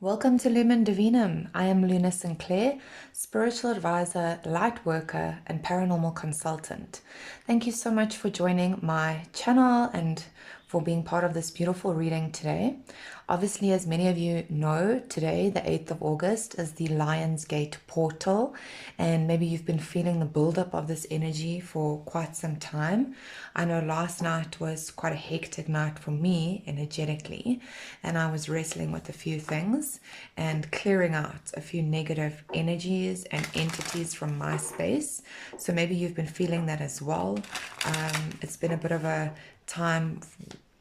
Welcome to Lumen Divinum. I am Luna Sinclair, spiritual advisor, light worker, and paranormal consultant. Thank you so much for joining my channel and for being part of this beautiful reading today. Obviously, as many of you know, today, the 8th of August, is the Lionsgate portal, and maybe you've been feeling the buildup of this energy for quite some time. I know last night was quite a hectic night for me energetically, and I was wrestling with a few things and clearing out a few negative energies and entities from my space. So maybe you've been feeling that as well. It's been a bit of a time,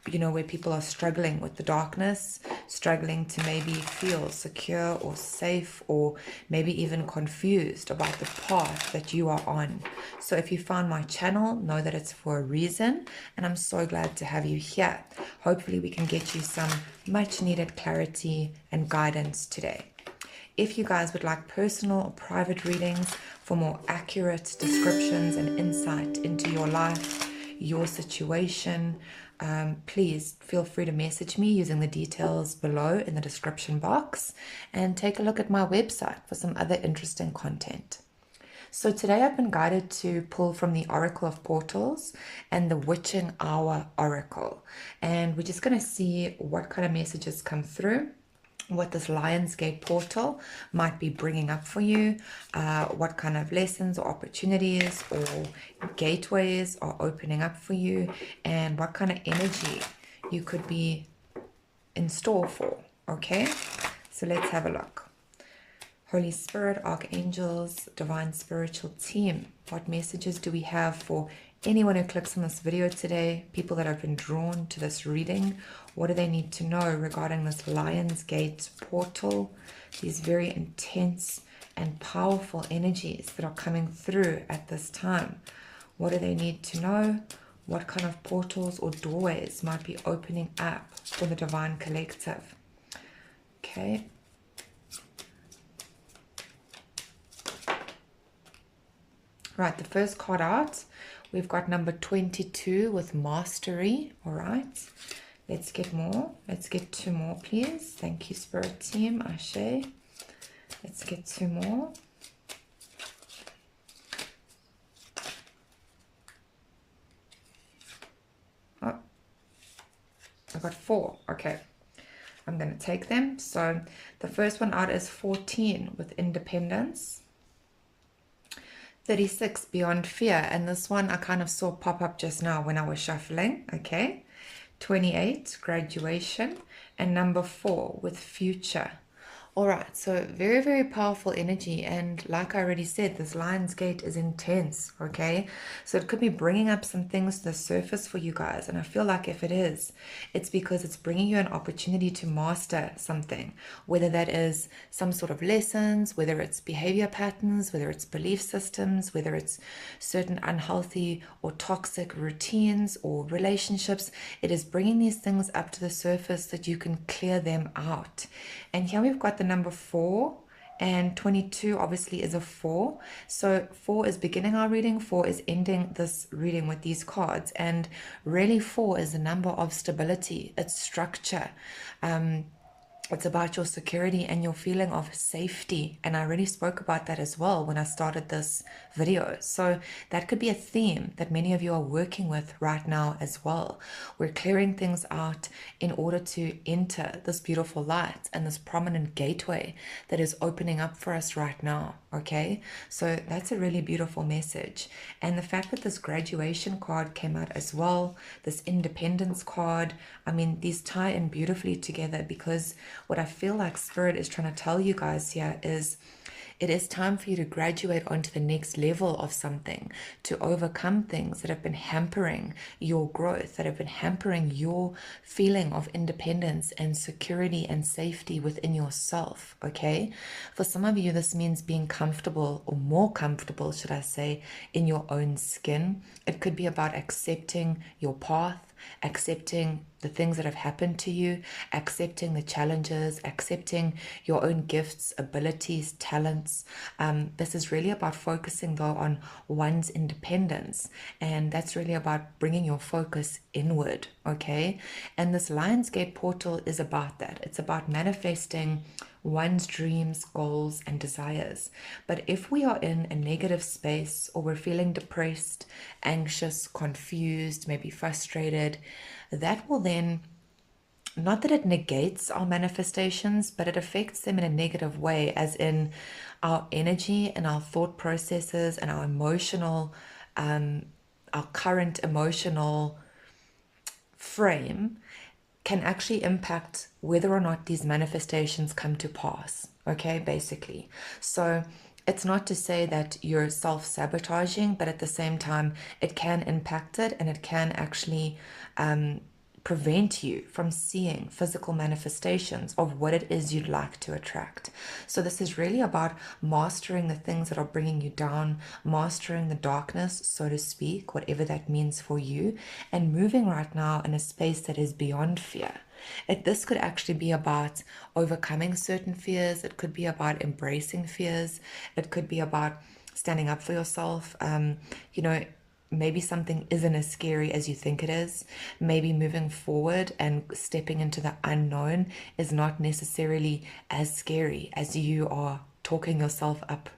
where people are struggling with the darkness, struggling to maybe feel secure or safe, or maybe even confused about the path that you are on. So if you found my channel, know that it's for a reason, and I'm so glad to have you here. Hopefully we can get you some much needed clarity and guidance today. If you guys would like personal or private readings for more accurate descriptions and insight into your life, your situation, please feel free to message me using the details below in the description box, and take a look at my website for some other interesting content. So today I've been guided to pull from the Oracle of Portals and the Witching Hour Oracle, and we're just going to see what kind of messages come through, what this Lionsgate portal might be bringing up for you, what kind of lessons or opportunities or gateways are opening up for you, and what kind of energy you could be in store for. Okay, so let's have a look. Holy Spirit, Archangels, Divine Spiritual Team, what messages do we have for anyone who clicks on this video today, people that have been drawn to this reading? What do they need to know regarding this Lionsgate portal, these very intense and powerful energies that are coming through at this time? What do they need to know? What kind of portals or doorways might be opening up for the Divine Collective? Okay. Right, the first card out, we've got number 22 with Mastery. All right, let's get more. Let's get two more, please. Thank you, Spirit Team. Ashe. Let's get two more. Oh, I got four. Okay, I'm going to take them. So the first one out is 14 with Independence. 36, Beyond Fear, and this one I kind of saw pop up just now when I was shuffling. Okay, 28, Graduation, and number 4 with Future. All right, so very, very powerful energy, and like I already said, this Lionsgate is intense, okay? So it could be bringing up some things to the surface for you guys, and I feel like if it is, it's because it's bringing you an opportunity to master something, whether that is some sort of lessons, whether it's behavior patterns, whether it's belief systems, whether it's certain unhealthy or toxic routines or relationships. It is bringing these things up to the surface so that you can clear them out. And here we've got the number 4, and 22 obviously is a 4. So 4 is beginning our reading, 4 is ending this reading with these cards, and really 4 is the number of stability, it's structure. It's about your security and your feeling of safety. And I already spoke about that as well when I started this video. So that could be a theme that many of you are working with right now as well. We're clearing things out in order to enter this beautiful light and this prominent gateway that is opening up for us right now. Okay, so that's a really beautiful message. And the fact that this graduation card came out as well, this independence card, I mean, these tie in beautifully together, because what I feel like Spirit is trying to tell you guys here is it is time for you to graduate onto the next level of something, to overcome things that have been hampering your growth, that have been hampering your feeling of independence and security and safety within yourself, okay? For some of you, this means being comfortable, or more comfortable, should I say, in your own skin. It could be about accepting your path, accepting the things that have happened to you, accepting the challenges, accepting your own gifts, abilities, talents. This is really about focusing though on one's independence, and that's really about bringing your focus inward, okay? And this Lionsgate portal is about that. It's about manifesting one's dreams, goals, and desires. But if we are in a negative space, or we're feeling depressed, anxious, confused, maybe frustrated, that will then, not that it negates our manifestations, but it affects them in a negative way, as in our energy and our thought processes and our emotional, our current emotional frame can actually impact whether or not these manifestations come to pass. Okay, basically. So it's not to say that you're self-sabotaging, but at the same time, it can impact it, and it can actually prevent you from seeing physical manifestations of what it is you'd like to attract. So this is really about mastering the things that are bringing you down, mastering the darkness, so to speak, whatever that means for you, and moving right now in a space that is beyond fear. This could actually be about overcoming certain fears. It could be about embracing fears. It could be about standing up for yourself. Maybe something isn't as scary as you think it is. Maybe moving forward and stepping into the unknown is not necessarily as scary as you are talking yourself up,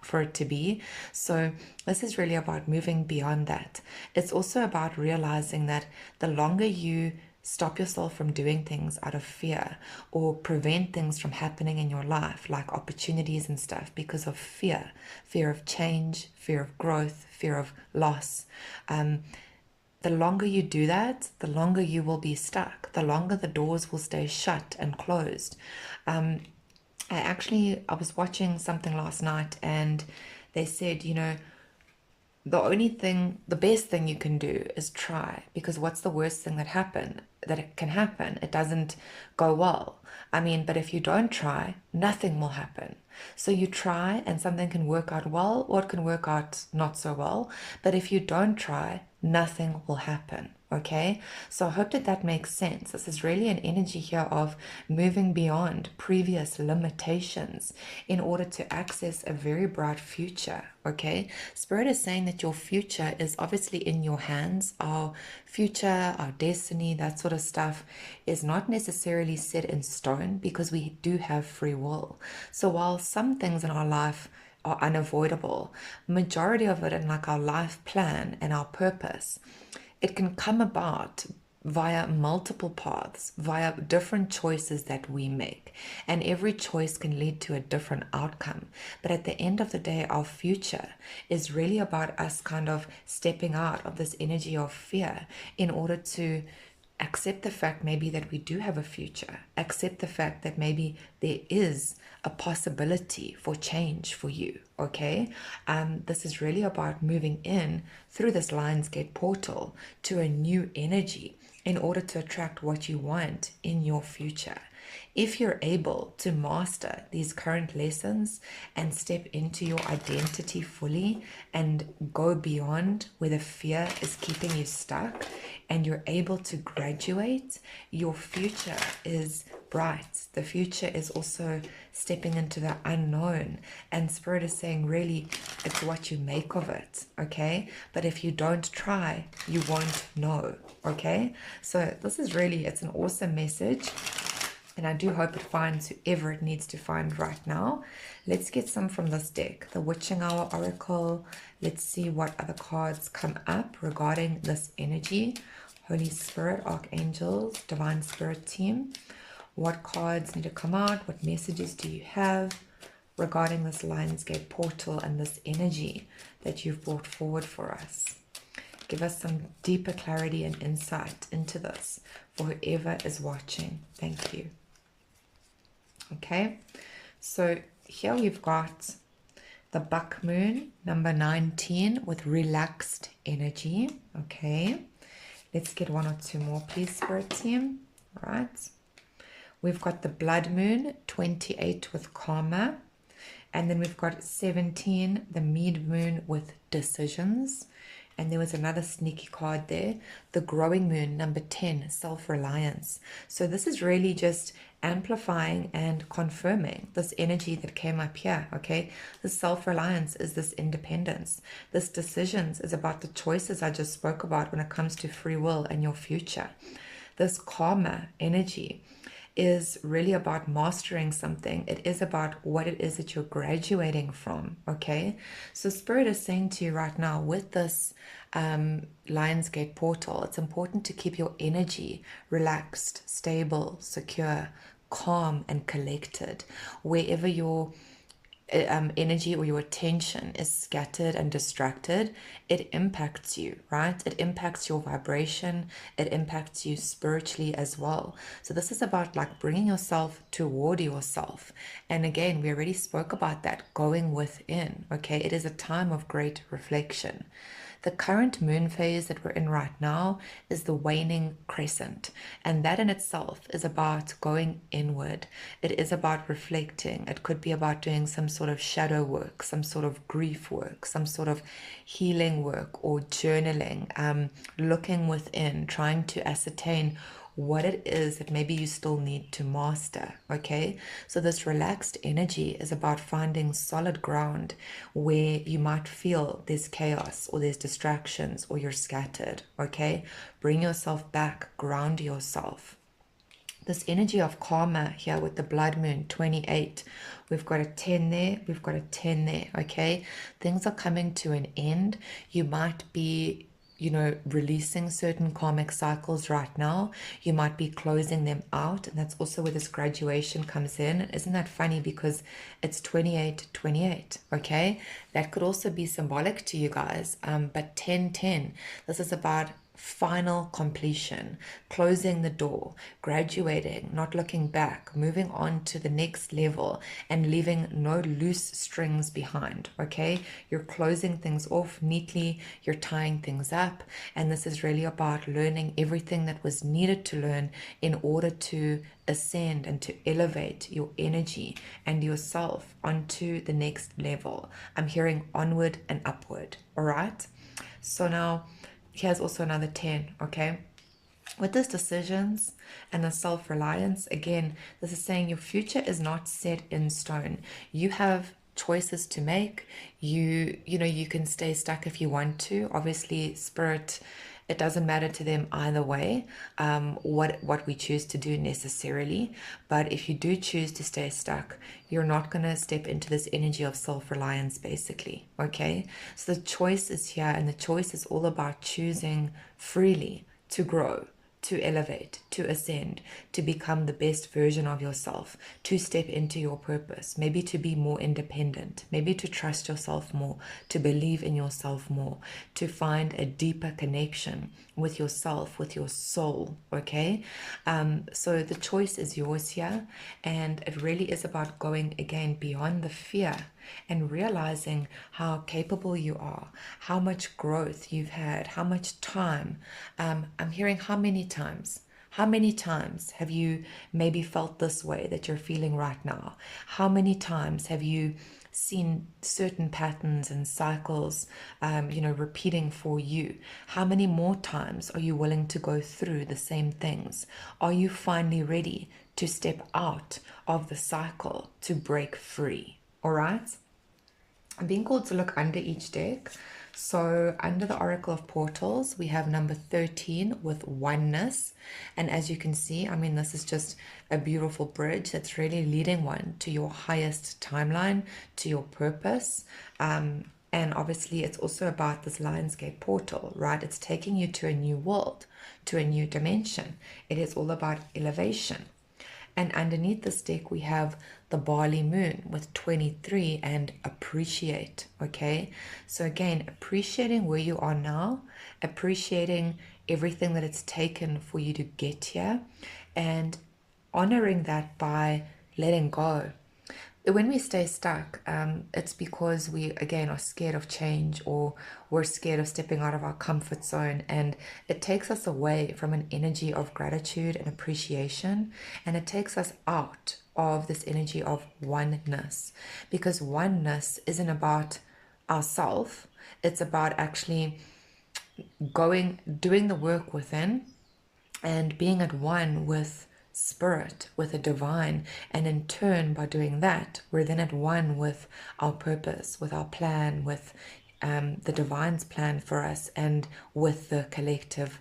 for it to be. So this is really about moving beyond that. It's also about realizing that the longer you stop yourself from doing things out of fear, or prevent things from happening in your life, like opportunities and stuff, because of fear of change, fear of growth, fear of loss. The longer you do that, the longer you will be stuck, the longer the doors will stay shut and closed. I was watching something last night, and they said, the best thing you can do is try, because what's the worst thing that it can happen? It doesn't go well. But if you don't try, nothing will happen. So you try, and something can work out well, or it can work out not so well. But if you don't try, nothing will happen. Okay, so I hope that makes sense. This is really an energy here of moving beyond previous limitations in order to access a very bright future. Okay, Spirit is saying that your future is obviously in your hands. Our future, our destiny, that sort of stuff is not necessarily set in stone, because we do have free will. So while some things in our life are unavoidable, majority of it, in like our life plan and our purpose, it can come about via multiple paths, via different choices that we make. And every choice can lead to a different outcome. But at the end of the day, our future is really about us kind of stepping out of this energy of fear in order to accept the fact maybe that we do have a future, accept the fact that maybe there is a possibility for change for you. Okay, this is really about moving in through this Lionsgate portal to a new energy in order to attract what you want in your future. If you're able to master these current lessons and step into your identity fully and go beyond where the fear is keeping you stuck, and you're able to graduate, your future is bright. The future is also stepping into the unknown. And Spirit is saying, really, it's what you make of it. Okay? But if you don't try, you won't know. Okay? So this is really, it's an awesome message. And I do hope it finds whoever it needs to find right now. Let's get some from this deck. The Witching Hour Oracle. Let's see what other cards come up regarding this energy. Holy Spirit, Archangels, Divine Spirit Team. What cards need to come out? What messages do you have regarding this Lionsgate portal and this energy that you've brought forward for us? Give us some deeper clarity and insight into this for whoever is watching. Thank you. Okay, so here we've got the Buck Moon, number 19, with relaxed energy. Okay, let's get one or two more, please, Spirit Team. All right. We've got the Blood Moon, 28, with karma. And then we've got 17, the Mead Moon, with decisions. And there was another sneaky card there, the Growing Moon, number 10, self-reliance. So this is really just amplifying and confirming this energy that came up here, okay? The self-reliance is this independence. This decisions is about the choices I just spoke about when it comes to free will and your future. This karma energy is really about mastering something. It is about what it is that you're graduating from, okay? So Spirit is saying to you right now with this Lionsgate portal, it's important to keep your energy relaxed, stable, secure, calm, and collected. Wherever your energy or your attention is scattered and distracted, it impacts you, right? It impacts your vibration, it impacts you spiritually as well. So, this is about like bringing yourself toward yourself. And again, we already spoke about that going within, okay? It is a time of great reflection. The current moon phase that we're in right now is the waning crescent, and that in itself is about going inward. It is about reflecting. It could be about doing some sort of shadow work, some sort of grief work, some sort of healing work, or journaling, looking within, trying to ascertain what it is that maybe you still need to master. Okay, so this relaxed energy is about finding solid ground where you might feel there's chaos or there's distractions or you're scattered. Okay, bring yourself back, ground yourself. This energy of karma here with the blood moon 28, we've got a 10 there, we've got a 10 there. Okay, things are coming to an end. You might be releasing certain karmic cycles right now. You might be closing them out. And that's also where this graduation comes in. And isn't that funny? Because it's 28, 28. Okay. That could also be symbolic to you guys. But 10, 10, this is about final completion, closing the door, graduating, not looking back, moving on to the next level, and leaving no loose strings behind. Okay, you're closing things off neatly, you're tying things up, and this is really about learning everything that was needed to learn in order to ascend and to elevate your energy and yourself onto the next level. I'm hearing onward and upward. All right, so now here's also another 10, okay? With these decisions and the self-reliance, again, this is saying your future is not set in stone. You have choices to make. You can stay stuck if you want to. Obviously, spirit, it doesn't matter to them either way, what we choose to do necessarily. But if you do choose to stay stuck, you're not going to step into this energy of self-reliance, basically. Okay, so the choice is here, and the choice is all about choosing freely to grow, to elevate, to ascend, to become the best version of yourself, to step into your purpose, maybe to be more independent, maybe to trust yourself more, to believe in yourself more, to find a deeper connection with yourself, with your soul. Okay, so the choice is yours here, and it really is about going again beyond the fear and realizing how capable you are, how much growth you've had, how much time. I'm hearing how many times. How many times have you maybe felt this way that you're feeling right now? How many times have you seen certain patterns and cycles, repeating for you? How many more times are you willing to go through the same things? Are you finally ready to step out of the cycle, to break free? All right. I'm being called to look under each deck. So under the Oracle of Portals, we have number 13 with oneness. And as you can see, I mean, this is just a beautiful bridge that's really leading one to your highest timeline, to your purpose. And obviously, it's also about this Lionsgate portal, right? It's taking you to a new world, to a new dimension. It is all about elevation. And underneath this deck, we have the Barley Moon with 23 and appreciate. Okay, so again, appreciating where you are now, appreciating everything that it's taken for you to get here, and honoring that by letting go. When we stay stuck, it's because we, again, are scared of change, or we're scared of stepping out of our comfort zone. And it takes us away from an energy of gratitude and appreciation. And it takes us out of this energy of oneness. Because oneness isn't about ourself. It's about actually doing the work within and being at one with spirit, with the divine. And in turn, by doing that, we're then at one with our purpose, with our plan, with the divine's plan for us, and with the collective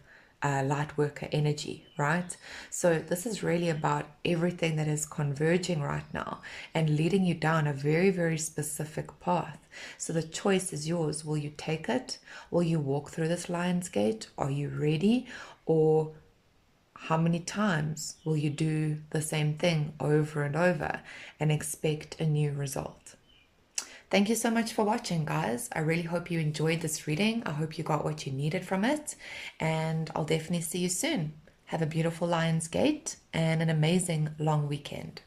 light worker energy, right? So this is really about everything that is converging right now and leading you down a very, very specific path. So the choice is yours. Will you take it? Will you walk through this lion's gate? Are you ready? Or how many times will you do the same thing over and over and expect a new result? Thank you so much for watching, guys. I really hope you enjoyed this reading. I hope you got what you needed from it, and I'll definitely see you soon. Have a beautiful Lions Gate and an amazing long weekend.